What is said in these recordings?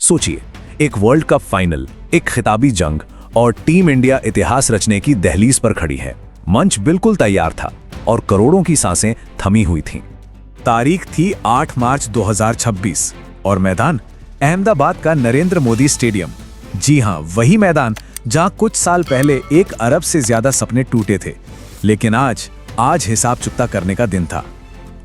सोचिए, एक world cup final, एक खिताबी जंग और टीम इंडिया इतिहास रचने की दहलीज पर खड़ी है। मंच बिल्कुल तैयार था और करोड़ों की सांसें थमी हुई थीं। तारीख थी 8 मार्च 2026 और मैदान अहमदाबाद का नरेंद्र मोदी स्टेडियम। जी हां, वही मैदान जहां कुछ साल पहले 1 अरब से ज्यादा सपने टूटे थे। लेकिन आज हिसाब चुकता करने का दिन था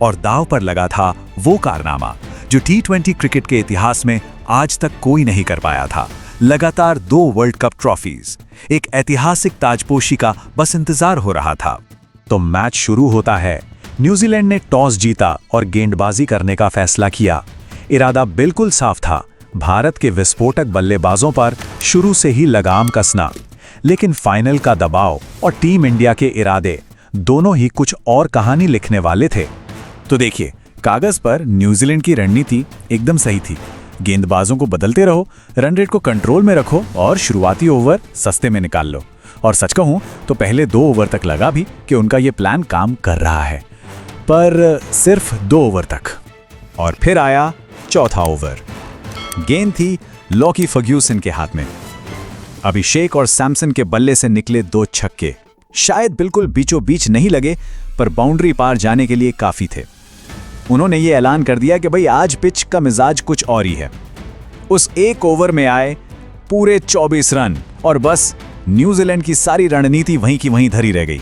और दांव पर लगा था वो कारनामा जो T20 क्रिकेट के इतिहास में आज तक कोई नहीं कर पाया था। लगातार 2 वर्ल्ड कप ट्रॉफीज, एक ऐतिहासिक ताजपोशी का बस इंतजार हो रहा था। तो मैच शुरू होता है। न्यूजीलैंड ने टॉस जीता और गेंदबाजी करने का फैसला किया। इरादा बिल्कुल साफ था, भारत के विस्फोटक बल्लेबाजों पर शुरू से ही लगाम कसना। लेकिन फाइनल का दबाव और टीम इंडिया के इरादे दोनों ही कुछ और कहानी लिखने वाले थे। तो देखिए, कागज पर न्यूजीलैंड की रणनीति एकदम सही थी। गेंदबाजों को बदलते रहो, रन रेट को कंट्रोल में रखो और शुरुआती ओवर सस्ते में निकाल लो। और सच कहूं तो पहले 2 ओवर तक लगा भी कि उनका ये प्लान काम कर रहा है, पर सिर्फ 2 ओवर तक। और फिर आया चौथा ओवर। गेंद थी लॉकी फर्ग्यूसन के हाथ में। अभिषेक और सैमसन के बल्ले से निकले 2 छक्के शायद बिल्कुल बीचों बीच नहीं लगे, पर बाउंड्री पार जाने के लिए काफी थे। उन्होंने ये ऐलान कर दिया कि भाई आज पिच का मिजाज कुछ और ही है। उस 1 ओवर में आए पूरे 24 रन और बस न्यूजीलैंड की सारी रणनीति वहीं की वहीं धरी रह गई।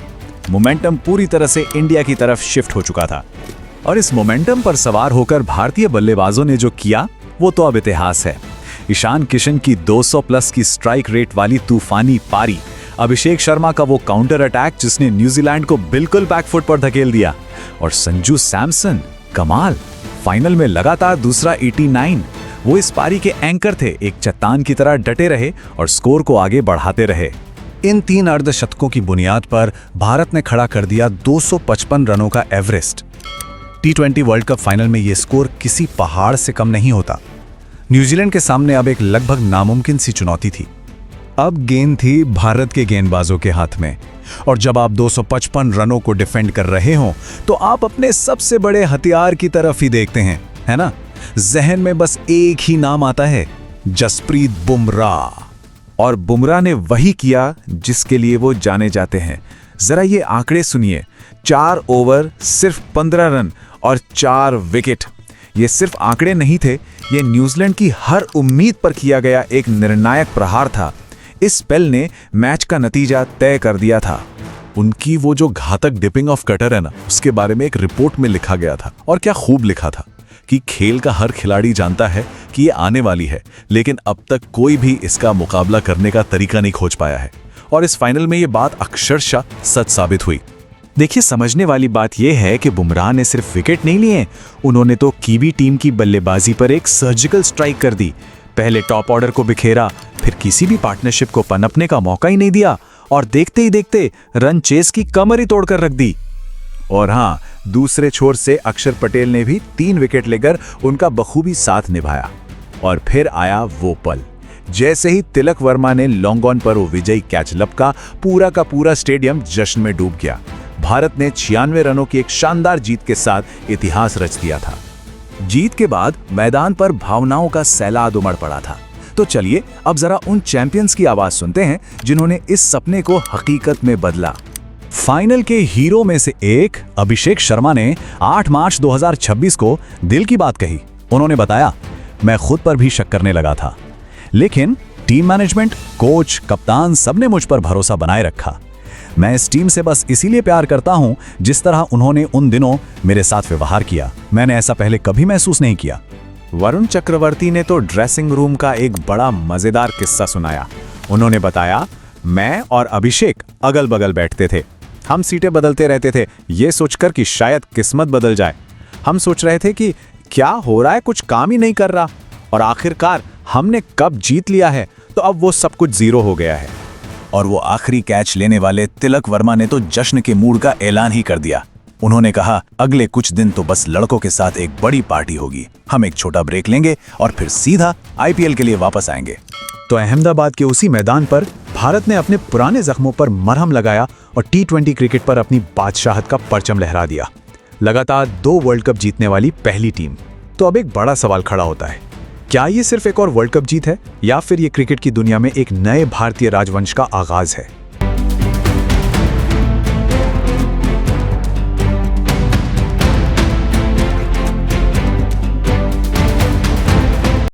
मोमेंटम पूरी तरह से इंडिया की तरफ शिफ्ट हो चुका था और इस मोमेंटम पर सवार होकर भारतीय बल्लेबाजों ने जो किया वो तो अब इतिहास है। ईशान किशन की 200 प्लस की स्ट्राइक रेट वाली तूफानी पारी, अभिषेक शर्मा का वो काउंटर अटैक जिसने न्यूजीलैंड को बिल्कुल बैकफुट पर धकेल दिया, और संजू सैमसन कमाल, फाइनल में लगातार दूसरा 89। वो इस पारी के एंकर थे, एक चट्टान की तरह डटे रहे और स्कोर को आगे बढ़ाते रहे। इन 3 अर्धशतकों की बुनियाद पर भारत ने खड़ा कर दिया 255 रनों का Everest. T20 world cup final में ये स्कोर किसी पहाड़ से कम नहीं होता। न्यूजीलैंड के सामने अब एक लगभग नामुमकिन सी चुनौती थी। अब गेंद थी भारत के गेंदबाजों के हाथ में, और जब आप 255 रनों को डिफेंड कर रहे हो तो आप अपने सबसे बड़े हथियार की तरफ ही देखते हैं, है ना? जहन में बस एक ही नाम आता है, जसप्रीत बुमराह। और बुमराह ने वही किया जिसके लिए वो जाने जाते हैं। जरा ये आंकड़े सुनिए, 4 ओवर, सिर्फ 15 रन और 4 विकेट। ये सिर्फ आंकड़े नहीं थे, ये न्यूजीलैंड की हर उम्मीद पर किया गया एक निर्णायक प्रहार था। इस स्पेल ने मैच का नतीजा तय कर दिया था। उनकी वो जो घातक डिपिंग ऑफ कटर है ना, उसके बारे में एक रिपोर्ट में लिखा गया था, और क्या खूब लिखा था कि खेल का हर खिलाड़ी जानता है कि ये आने वाली है, लेकिन अब तक कोई भी इसका मुकाबला करने का तरीका नहीं खोज पाया है। और इस फाइनल में ये बात अक्षरशः सच साबित हुई। देखिए, समझने वाली बात यह है कि बुमराह ने सिर्फ विकेट नहीं लिए, उन्होंने तो कीवी टीम की बल्लेबाजी पर एक सर्जिकल स्ट्राइक कर दी। पहले टॉप ऑर्डर को बिखेरा, फिर किसी भी पार्टनरशिप को पनपने का मौका ही नहीं दिया, और देखते ही देखते रन चेस की कमर ही तोड़कर रख दी। और हां, दूसरे छोर से अक्षर पटेल ने भी 3 विकेट लेकर उनका बखूबी साथ निभाया। और फिर आया वो पल, जैसे ही तिलक वर्मा ने लॉन्ग ऑन पर वो विजयी कैच लपका, पूरा का पूरा स्टेडियम जश्न में डूब गया। भारत ने 96 रनों की एक शानदार जीत के साथ इतिहास रच दिया था। जीत के बाद मैदान पर भावनाओं का सैलाब उमड़ पड़ा था। तो चलिए अब जरा उन चैंपियंस की आवाज सुनते हैं जिन्होंने इस सपने को हकीकत में बदला। फाइनल के हीरो में से एक अभिषेक शर्मा ने 8 मार्च 2026 को दिल की बात कही। उन्होंने बताया, मैं खुद पर भी शक करने लगा था, लेकिन टीम मैनेजमेंट, कोच, कप्तान सबने मुझ पर भरोसा बनाए रखा। मैं इस टीम से बस इसीलिए प्यार करता हूं जिस तरह उन्होंने उन दिनों मेरे साथ व्यवहार किया। मैंने ऐसा पहले कभी महसूस नहीं किया। वरुण चक्रवर्ती ने तो ड्रेसिंग रूम का एक बड़ा मजेदार किस्सा सुनाया। उन्होंने बताया, मैं और अभिषेक अगल बगल बैठते थे। हम सीटें बदलते रहते थे, ये सोचकर कि शायद किस्मत बदल जाए। हम सोच रहे थे कि क्या हो रहा है, कुछ काम ही नहीं कर रहा, और आखिरकार हमने कब जीत लिया है, तो अब वो सब कुछ जीरो हो गया है। और वो आखिरी कैच लेने वाले तिलक वर्मा ने तो जश्न के मूड का ऐलान ही कर दिया। उन्होंने कहा, अगले कुछ दिन तो बस लड़कों के साथ एक बड़ी पार्टी होगी, हम एक छोटा ब्रेक लेंगे और फिर सीधा IPL के लिए वापस आएंगे। तो अहमदाबाद के उसी मैदान पर भारत ने अपने पुराने जख्मों पर मरहम लगाया और T20 क्रिकेट पर अपनी बादशाहत का परचम लहरा दिया। लगातार 2 वर्ल्ड कप जीतने वाली पहली टीम। तो अब एक बड़ा सवाल खड़ा होता है, क्या ये सिर्फ एक और वर्ल्ड कप जीत है या फिर ये क्रिकेट की दुनिया में एक नए भारतीय राजवंश का आगाज है?